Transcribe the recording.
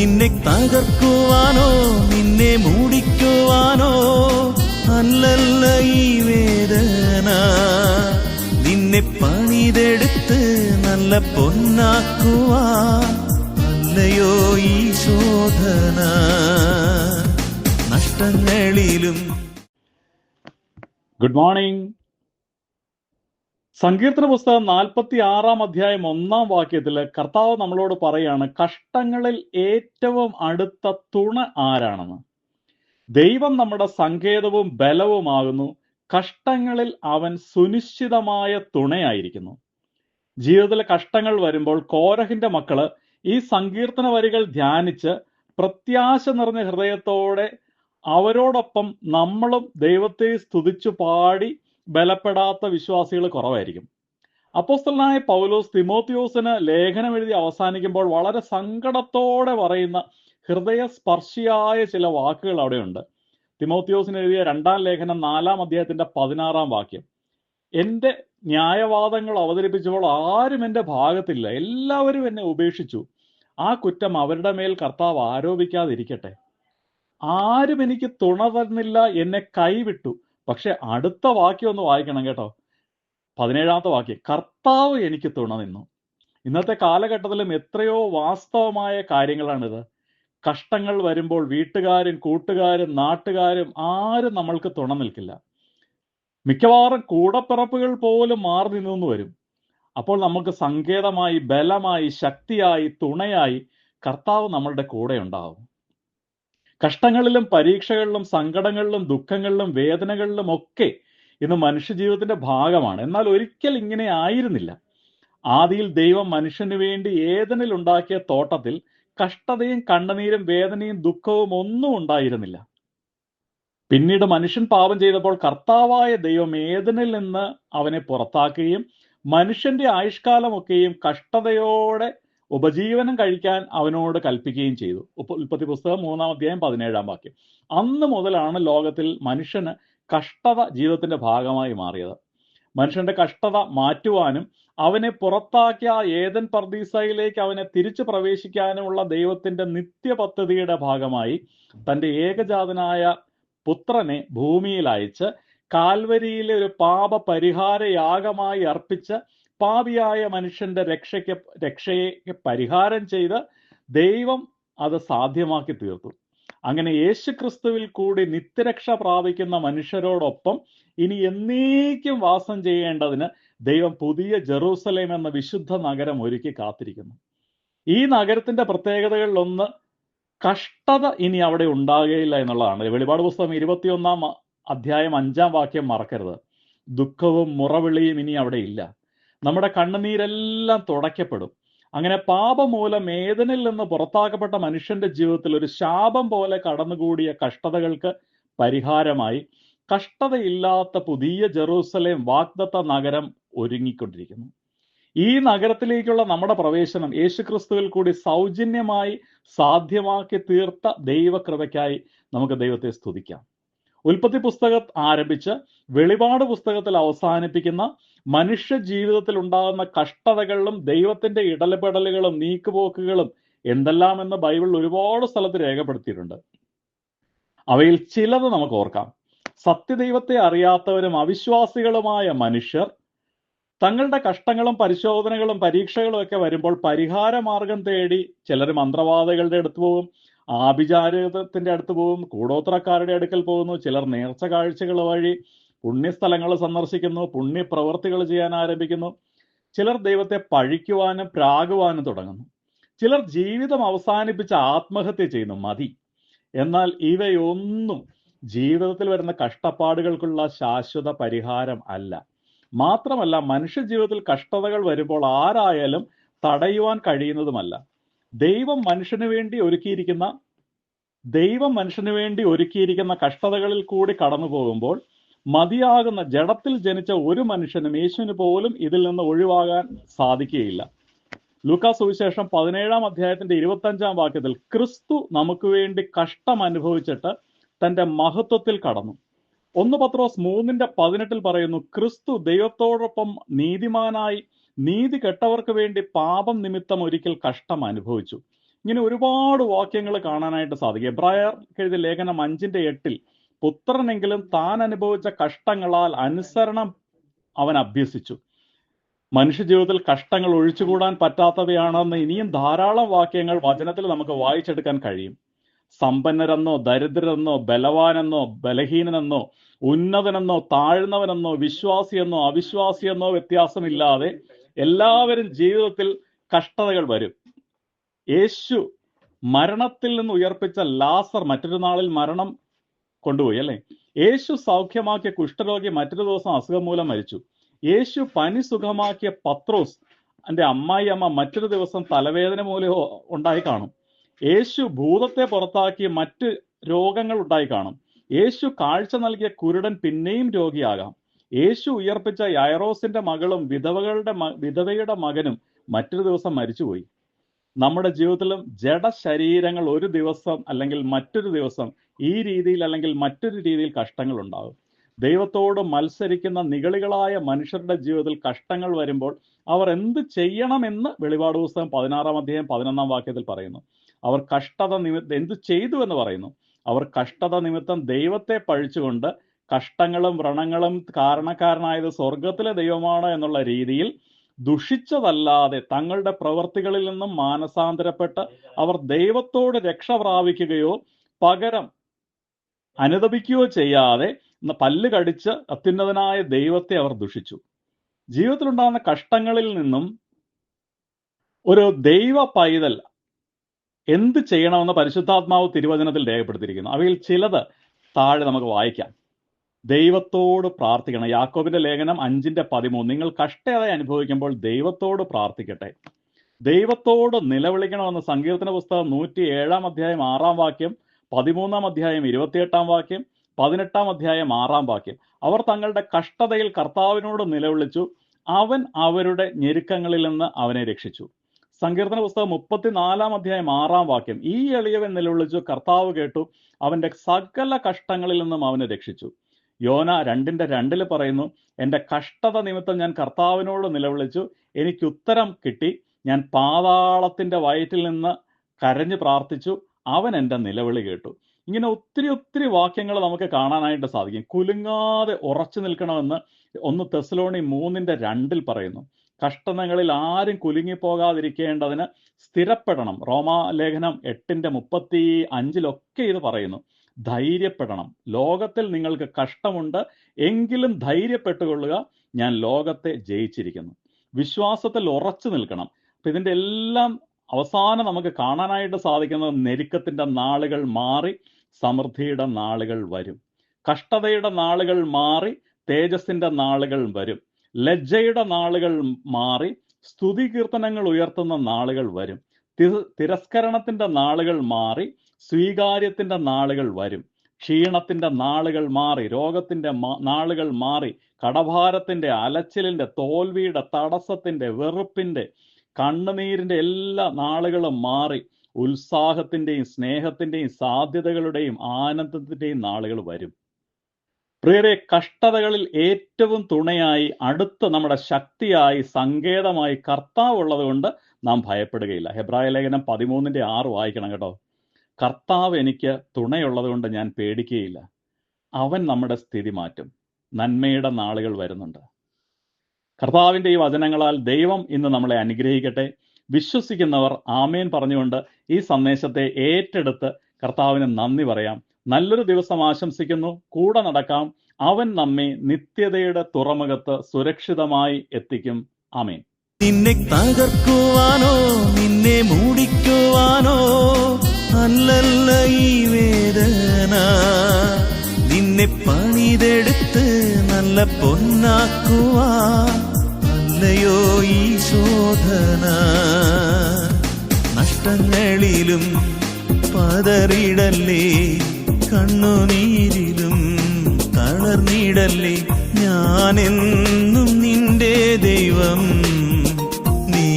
നിന്നെ തകർക്കുവാനോ നിന്നെ മൂടിക്കുവാനോ അല്ലല്ല ഈ വേദന. നിന്നെ പണിതെടുത്ത് നല്ല പൊന്നാക്കുവാൻ അല്ലയോ ഈ ശോധന. നഷ്ടങ്ങളിലും. Good morning. സങ്കീർത്തന പുസ്തകം 46 അധ്യായം 1 വാക്യത്തിൽ കർത്താവ് നമ്മളോട് പറയാണ്, കഷ്ടങ്ങളിൽ ഏറ്റവും അടുത്ത തുണ ആരാണെന്ന്. ദൈവം നമ്മുടെ സങ്കേതവും ബലവുമാകുന്നു, കഷ്ടങ്ങളിൽ അവൻ സുനിശ്ചിതമായ തുണയായിരിക്കുന്നു. ജീവിതത്തിലെ കഷ്ടങ്ങൾ വരുമ്പോൾ കോരഹിന്റെ മക്കള് ഈ സങ്കീർത്തന വരികൾ ധ്യാനിച്ച് പ്രത്യാശ നിറഞ്ഞ ഹൃദയത്തോടെ അവരോടൊപ്പം നമ്മളും ദൈവത്തെ സ്തുതിച്ചു പാടി ബലപ്പെടാത്ത വിശ്വാസികൾ കുറവായിരിക്കും. അപ്പോസ്തലനായ പൗലോസ് തിമോത്തിയോസിന് ലേഖനം എഴുതി അവസാനിക്കുമ്പോൾ വളരെ സങ്കടത്തോടെ പറയുന്ന ഹൃദയസ്പർശിയായ ചില വാക്കുകൾ അവിടെയുണ്ട്. തിമോത്തിയോസിന് എഴുതിയ 2 ലേഖനം 4 അധ്യായത്തിന്റെ 16 വാക്യം. എൻ്റെ ന്യായവാദങ്ങൾ അവതരിപ്പിച്ചപ്പോൾ ആരും എൻ്റെ ഭാഗത്തില്ല, എല്ലാവരും എന്നെ ഉപേക്ഷിച്ചു. ആ കുറ്റം അവരുടെ മേൽ കർത്താവ് ആരോപിക്കാതിരിക്കട്ടെ. ആരും എനിക്ക് തുണ തന്നില്ല, എന്നെ കൈവിട്ടു. പക്ഷെ അടുത്ത വാക്യം ഒന്ന് വായിക്കണം കേട്ടോ. 17 വാക്യം, കർത്താവ് എനിക്ക് തുണ നിന്നു. ഇന്നത്തെ കാലഘട്ടത്തിലും എത്രയോ വാസ്തവമായ കാര്യങ്ങളാണിത്. കഷ്ടങ്ങൾ വരുമ്പോൾ വീട്ടുകാരും കൂട്ടുകാരും നാട്ടുകാരും ആരും നമ്മൾക്ക് തുണ നിൽക്കില്ല. മിക്കവാറും കൂടപ്പിറപ്പുകൾ പോലും മാറി നിന്നു വരും. അപ്പോൾ നമുക്ക് സങ്കേതമായി, ബലമായി, ശക്തിയായി, തുണയായി കർത്താവ് നമ്മളുടെ കൂടെ ഉണ്ടാവും. കഷ്ടങ്ങളിലും പരീക്ഷകളിലും സങ്കടങ്ങളിലും ദുഃഖങ്ങളിലും വേദനകളിലും ഒക്കെ ഇന്ന് മനുഷ്യജീവിതത്തിന്റെ ഭാഗമാണ്. എന്നാൽ ഒരിക്കൽ ഇങ്ങനെ ആയിരുന്നില്ല. ആദിയിൽ ദൈവം മനുഷ്യന് വേണ്ടി ഏദനിൽ ഉണ്ടാക്കിയ തോട്ടത്തിൽ കഷ്ടതയും കണ്ണുനീരും വേദനയും ദുഃഖവും ഒന്നും ഉണ്ടായിരുന്നില്ല. പിന്നീട് മനുഷ്യൻ പാപം ചെയ്തപ്പോൾ കർത്താവായ ദൈവം ഏദനിൽ നിന്ന് അവനെ പുറത്താക്കുകയും മനുഷ്യന്റെ ആയുഷ്കാലമൊക്കെയും കഷ്ടതയോടെ ഉപജീവനം കഴിക്കാൻ അവനോട് കൽപ്പിക്കുകയും ചെയ്തു. ഉൽപ്പത്തി പുസ്തകം 3 അധ്യായം 17 വാക്യം. അന്ന് മുതലാണ് ലോകത്തിൽ മനുഷ്യന് കഷ്ടത ജീവിതത്തിന്റെ ഭാഗമായി മാറിയത്. മനുഷ്യന്റെ കഷ്ടത മാറ്റുവാനും അവനെ പുറത്താക്കിയ ഏദൻ പർദീസയിലേക്ക് അവനെ തിരിച്ചു പ്രവേശിക്കാനുമുള്ള ദൈവത്തിന്റെ നിത്യപദ്ധതിയുടെ ഭാഗമായി തന്റെ ഏകജാതനായ പുത്രനെ ഭൂമിയിൽ അയച്ച് കാൽവരിയിലെ ഒരു പാപ പരിഹാര യാഗമായി അർപ്പിച്ച് പാപിയായ മനുഷ്യന്റെ രക്ഷയെ പരിഹാരം ചെയ്ത് ദൈവം അത് സാധ്യമാക്കി തീർത്തു. അങ്ങനെ യേശുക്രിസ്തുവിൽ കൂടി നിത്യരക്ഷ പ്രാപിക്കുന്ന മനുഷ്യരോടൊപ്പം ഇനി എന്നേക്കും വാസം ചെയ്യേണ്ടതിന് ദൈവം പുതിയ ജെറൂസലേം എന്ന വിശുദ്ധ നഗരം ഒരുക്കി കാത്തിരിക്കുന്നു. ഈ നഗരത്തിന്റെ പ്രത്യേകതകളിലൊന്ന് കഷ്ടത ഇനി അവിടെ ഉണ്ടാകുകയില്ല എന്നുള്ളതാണ്. വെളിപാട് പുസ്തകം 21 അധ്യായം 5 വാക്യം മറക്കരുത്. ദുഃഖവും മുറവിളിയും ഇനി അവിടെ ഇല്ല. നമ്മുടെ കണ്ണുനീരെല്ലാം തുടയ്ക്കപ്പെടും. അങ്ങനെ പാപം മൂലം ഏദനിൽ നിന്ന് പുറത്താക്കപ്പെട്ട മനുഷ്യന്റെ ജീവിതത്തിൽ ഒരു ശാപം പോലെ കടന്നുകൂടിയ കഷ്ടതകൾക്ക് പരിഹാരമായി കഷ്ടതയില്ലാത്ത പുതിയ ജെറൂസലേം വാഗ്ദത്ത നഗരം ഒരുങ്ങിക്കൊണ്ടിരിക്കുന്നു. ഈ നഗരത്തിലേക്കുള്ള നമ്മുടെ പ്രവേശനം യേശുക്രിസ്തുവിൽ കൂടി സൗജന്യമായി സാധ്യമാക്കി തീർത്ത ദൈവകൃപയ്ക്കായി നമുക്ക് ദൈവത്തെ സ്തുതിക്കാം. ഉൽപ്പത്തി പുസ്തകം ആരംഭിച്ച് വെളിപാട് പുസ്തകത്തിൽ അവസാനിപ്പിക്കുന്ന മനുഷ്യ ജീവിതത്തിൽ ഉണ്ടാകുന്ന കഷ്ടതകളിലും ദൈവത്തിന്റെ ഇടപെടലുകളും നീക്കുപോക്കുകളും എന്തെല്ലാമെന്ന് ബൈബിളിൽ ഒരുപാട് സ്ഥലത്ത് രേഖപ്പെടുത്തിയിട്ടുണ്ട്. അവയിൽ ചിലത് നമുക്ക് ഓർക്കാം. സത്യദൈവത്തെ അറിയാത്തവരും അവിശ്വാസികളുമായ മനുഷ്യർ തങ്ങളുടെ കഷ്ടങ്ങളും പരിശോധനകളും പരീക്ഷകളും ഒക്കെ വരുമ്പോൾ പരിഹാരമാർഗം തേടി ചിലർ മന്ത്രവാദികളുടെ അടുത്ത് പോകും, ആഭിചാരത്തിന്റെ അടുത്ത് പോകും, കൂടോത്രക്കാരുടെ അടുക്കൽ പോകുന്നു. ചിലർ നേർച്ച കാഴ്ചകൾ വഴി പുണ്യസ്ഥലങ്ങൾ സന്ദർശിക്കുന്നു, പുണ്യപ്രവർത്തികൾ ചെയ്യാൻ ആരംഭിക്കുന്നു. ചിലർ ദൈവത്തെ പഴിക്കുവാനും പ്രാകുവാനും തുടങ്ങുന്നു. ചിലർ ജീവിതം അവസാനിപ്പിച്ച് ആത്മഹത്യ ചെയ്യുന്നു. മതി. എന്നാൽ ഇവയൊന്നും ജീവിതത്തിൽ വരുന്ന കഷ്ടപ്പാടുകൾക്കുള്ള ശാശ്വത പരിഹാരം അല്ല. മാത്രമല്ല, മനുഷ്യ ജീവിതത്തിൽ കഷ്ടതകൾ വരുമ്പോൾ ആരായാലും തടയുവാൻ കഴിയുന്നതുമല്ല. ദൈവം മനുഷ്യന് വേണ്ടി ഒരുക്കിയിരിക്കുന്ന കഷ്ടതകളിൽ കൂടി കടന്നു പോകുമ്പോൾ മതിയാകുന്ന ജഡത്തിൽ ജനിച്ച ഒരു മനുഷ്യനും യേശുവിന് പോലും ഇതിൽ നിന്ന് ഒഴിവാകാൻ സാധിക്കുകയില്ല. ലൂക്കാ സുവിശേഷം 17 അധ്യായത്തിന്റെ 25 വാക്യത്തിൽ ക്രിസ്തു നമുക്ക് വേണ്ടി കഷ്ടം അനുഭവിച്ചിട്ട് തന്റെ മഹത്വത്തിൽ കടന്നു. 1 പത്രോസ് 3:18 പറയുന്നു, ക്രിസ്തു ദൈവത്തോടൊപ്പം നീതിമാനായി നീതി കെട്ടവർക്ക് വേണ്ടി പാപം നിമിത്തം ഒരിക്കൽ കഷ്ടം അനുഭവിച്ചു. ഇങ്ങനെ ഒരുപാട് വാക്യങ്ങൾ കാണാനായിട്ട് സാധിക്കും. എബ്രായർക്ക് എഴുതിയ ലേഖനം 5:8 പുത്രനെങ്കിലും താൻ അനുഭവിച്ച കഷ്ടങ്ങളാൽ അനുസരണം അവൻ അഭ്യസിച്ചു. മനുഷ്യജീവിതത്തിൽ കഷ്ടങ്ങൾ ഒഴിച്ചുകൂടാൻ പറ്റാത്തവയാണെന്ന് ഇനിയും ധാരാളം വാക്യങ്ങൾ വചനത്തിൽ നമുക്ക് വായിച്ചെടുക്കാൻ കഴിയും. സമ്പന്നരെന്നോ ദരിദ്രരെന്നോ ബലവാനെന്നോ ബലഹീനനെന്നോ ഉന്നതനെന്നോ താഴ്ന്നവനെന്നോ വിശ്വാസിയെന്നോ അവിശ്വാസിയെന്നോ വ്യത്യാസമില്ലാതെ എല്ലാവരും ജീവിതത്തിൽ കഷ്ടതകൾ വരും. യേശു മരണത്തിൽ നിന്ന് ഉയർപ്പിച്ച ലാസർ മറ്റൊരു നാളിൽ മരണം കൊണ്ടുപോയി അല്ലെ. യേശു സൗഖ്യമാക്കിയ കുഷ്ഠരോഗി മറ്റൊരു ദിവസം അസുഖം മൂലം മരിച്ചു. യേശു പനി സുഖമാക്കിയ പത്രോസ് എൻ്റെ അമ്മായി അമ്മ മറ്റൊരു ദിവസം തലവേദന മൂലം ഉണ്ടായി കാണും. യേശു ഭൂതത്തെ പുറത്താക്കിയ മറ്റ് രോഗങ്ങൾ ഉണ്ടായി കാണും. യേശു കാഴ്ച നൽകിയ കുരുടൻ പിന്നെയും രോഗിയാകാം. യേശു ഉയർപ്പിച്ച യൈറോസിന്റെ മകളും വിധവയുടെ മകനും മറ്റൊരു ദിവസം മരിച്ചുപോയി. നമ്മുടെ ജീവിതത്തിലും ജഡശരീരങ്ങൾ ഒരു ദിവസം അല്ലെങ്കിൽ മറ്റൊരു ദിവസം ഈ രീതിയിൽ അല്ലെങ്കിൽ മറ്റൊരു രീതിയിൽ കഷ്ടങ്ങൾ ഉണ്ടാകും. ദൈവത്തോട് മത്സരിക്കുന്ന നിഗളികളായ മനുഷ്യരുടെ ജീവിതത്തിൽ കഷ്ടങ്ങൾ വരുമ്പോൾ അവർ എന്ത് ചെയ്യണമെന്ന് വെളിപാട് പുസ്തകം 16:11 പറയുന്നു. അവർ കഷ്ടത നിമിത്തം എന്ത് ചെയ്തു എന്ന് പറയുന്നു. അവർ കഷ്ടത നിമിത്തം ദൈവത്തെ പഴിച്ചുകൊണ്ട് കഷ്ടങ്ങളും വ്രണങ്ങളും കാരണക്കാരനായത് സ്വർഗത്തിലെ ദൈവമാണ് എന്നുള്ള രീതിയിൽ ദുഷിച്ചതല്ലാതെ തങ്ങളുടെ പ്രവൃത്തികളിൽ നിന്നും മാനസാന്തരപ്പെട്ട് അവർ ദൈവത്തോട് രക്ഷ പ്രാപിക്കുകയോ പകരം അനുദപിക്കുകയോ ചെയ്യാതെ പല്ല് കടിച്ച് അത്യുന്നതനായ ദൈവത്തെ അവർ ദുഷിച്ചു. ജീവിതത്തിലുണ്ടാകുന്ന കഷ്ടങ്ങളിൽ നിന്നും ഒരു ദൈവ പൈതൽ എന്ത് ചെയ്യണമെന്ന് പരിശുദ്ധാത്മാവ് തിരുവചനത്തിൽ രേഖപ്പെടുത്തിയിരിക്കുന്നു. അവയിൽ ചിലത് താഴെ നമുക്ക് വായിക്കാം. ദൈവത്തോട് പ്രാർത്ഥിക്കണം. യാക്കോബിന്റെ ലേഖനം 5:13 നിങ്ങൾ കഷ്ടതയെ അനുഭവിക്കുമ്പോൾ ദൈവത്തോട് പ്രാർത്ഥിക്കട്ടെ. ദൈവത്തോട് നിലവിളിക്കണമെന്ന് സങ്കീർത്തന പുസ്തകം 107:6 13:28 18:6 അവർ തങ്ങളുടെ കഷ്ടതയിൽ കർത്താവിനോട് നിലവിളിച്ചു, അവൻ അവരുടെ ഞെരുക്കങ്ങളിൽ നിന്ന് അവനെ രക്ഷിച്ചു. സങ്കീർത്തന പുസ്തകം 34:6 ഈ എളിയവൻ നിലവിളിച്ചു, കർത്താവ് കേട്ടു, അവന്റെ സകല കഷ്ടങ്ങളിൽ നിന്നും അവനെ രക്ഷിച്ചു. യോന 2:2 പറയുന്നു, എൻ്റെ കഷ്ടത നിമിത്തം ഞാൻ കർത്താവിനോട് നിലവിളിച്ചു, എനിക്ക് ഉത്തരം കിട്ടി, ഞാൻ പാതാളത്തിന്റെ വയറ്റിൽ നിന്ന് കരഞ്ഞു പ്രാർത്ഥിച്ചു, അവൻ എൻ്റെ നിലവിളി കേട്ടു. ഇങ്ങനെ ഒത്തിരി വാക്യങ്ങൾ നമുക്ക് കാണാനായിട്ട് സാധിക്കും. കുലുങ്ങാതെ ഉറച്ചു നിൽക്കണമെന്ന് 1 തെസ്സലോണി 3:2 പറയുന്നു. കഷ്ടതകളിൽ ആരും കുലുങ്ങിപ്പോകാതിരിക്കേണ്ടതിന് സ്ഥിരപ്പെടണം. റോമാലേഖനം 8:35 ഇത് പറയുന്നു. ധൈര്യപ്പെടണം. ലോകത്തിൽ നിങ്ങൾക്ക് കഷ്ടമുണ്ട്, എങ്കിലും ധൈര്യപ്പെട്ടുകൊള്ളുക, ഞാൻ ലോകത്തെ ജയിച്ചിരിക്കുന്നു. വിശ്വാസത്തിൽ ഉറച്ചു നിൽക്കണം. അപ്പൊ ഇതിന്റെ എല്ലാം അവസാനം നമുക്ക് കാണാനായിട്ട് സാധിക്കുന്നത് ഞെരുക്കത്തിന്റെ നാളുകൾ മാറി സമൃദ്ധിയുടെ നാളുകൾ വരും. കഷ്ടതയുടെ നാളുകൾ മാറി തേജസ്സിന്റെ നാളുകൾ വരും. ലജ്ജയുടെ നാളുകൾ മാറി സ്തുതി കീർത്തനങ്ങൾ ഉയർത്തുന്ന നാളുകൾ വരും. തിരസ്കരണത്തിന്റെ നാളുകൾ മാറി സ്വീകാര്യത്തിന്റെ നാളുകൾ വരും. ക്ഷീണത്തിന്റെ നാളുകൾ മാറി രോഗത്തിന്റെ നാളുകൾ മാറി കടഭാരത്തിന്റെ അലച്ചിലിന്റെ തോൽവിയുടെ തടസ്സത്തിന്റെ വെറുപ്പിന്റെ കണ്ണുനീരിന്റെ എല്ലാ നാളുകളും മാറി ഉത്സാഹത്തിന്റെയും സ്നേഹത്തിന്റെയും സാധ്യതകളുടെയും ആനന്ദത്തിന്റെയും നാളുകൾ വരും. പ്രിയരെ, കഷ്ടതകളിൽ ഏറ്റവും തുണയായി അടുത്ത് നമ്മുടെ ശക്തിയായി സങ്കേതമായി കർത്താവ് ഉള്ളത് കൊണ്ട് നാം ഭയപ്പെടുകയില്ല. ഹെബ്രായ ലേഖനം 13:6 വായിക്കണം കേട്ടോ. കർത്താവ് എനിക്ക് തുണയുള്ളത് കൊണ്ട് ഞാൻ പേടിക്കുകയില്ല. അവൻ നമ്മുടെ സ്ഥിതി മാറ്റും. നന്മയുടെ നാളുകൾ വരുന്നുണ്ട്. കർത്താവിൻ്റെ ഈ വചനങ്ങളാൽ ദൈവം ഇന്ന് നമ്മളെ അനുഗ്രഹിക്കട്ടെ. വിശ്വസിക്കുന്നവർ ആമേൻ പറഞ്ഞുകൊണ്ട് ഈ സന്ദേശത്തെ ഏറ്റെടുത്ത് കർത്താവിന് നന്ദി പറയാം. നല്ലൊരു ദിവസം ആശംസിക്കുന്നു. കൂടെ നടക്കാം. അവൻ നമ്മെ നിത്യതയുടെ തുറമുഖത്ത് സുരക്ഷിതമായി എത്തിക്കും. ആമേൻ. നിന്നെ തകർക്കുവാനോ നിന്നെ മൂടിക്കുവാനോ അല്ലല്ല ഈ വേദന, നിന്നെ പണിതെടുത്ത് നല്ല പൊന്നാക്കുവാൻ അല്ലയോ ഈ ശോധന. നഷ്ടങ്ങളിലും പതറിടല്ലേ, കണ്ണുനീരിലും തളർന്നിടല്ലേ, ഞാനെന്നും നിന്റെ ദൈവം, നീ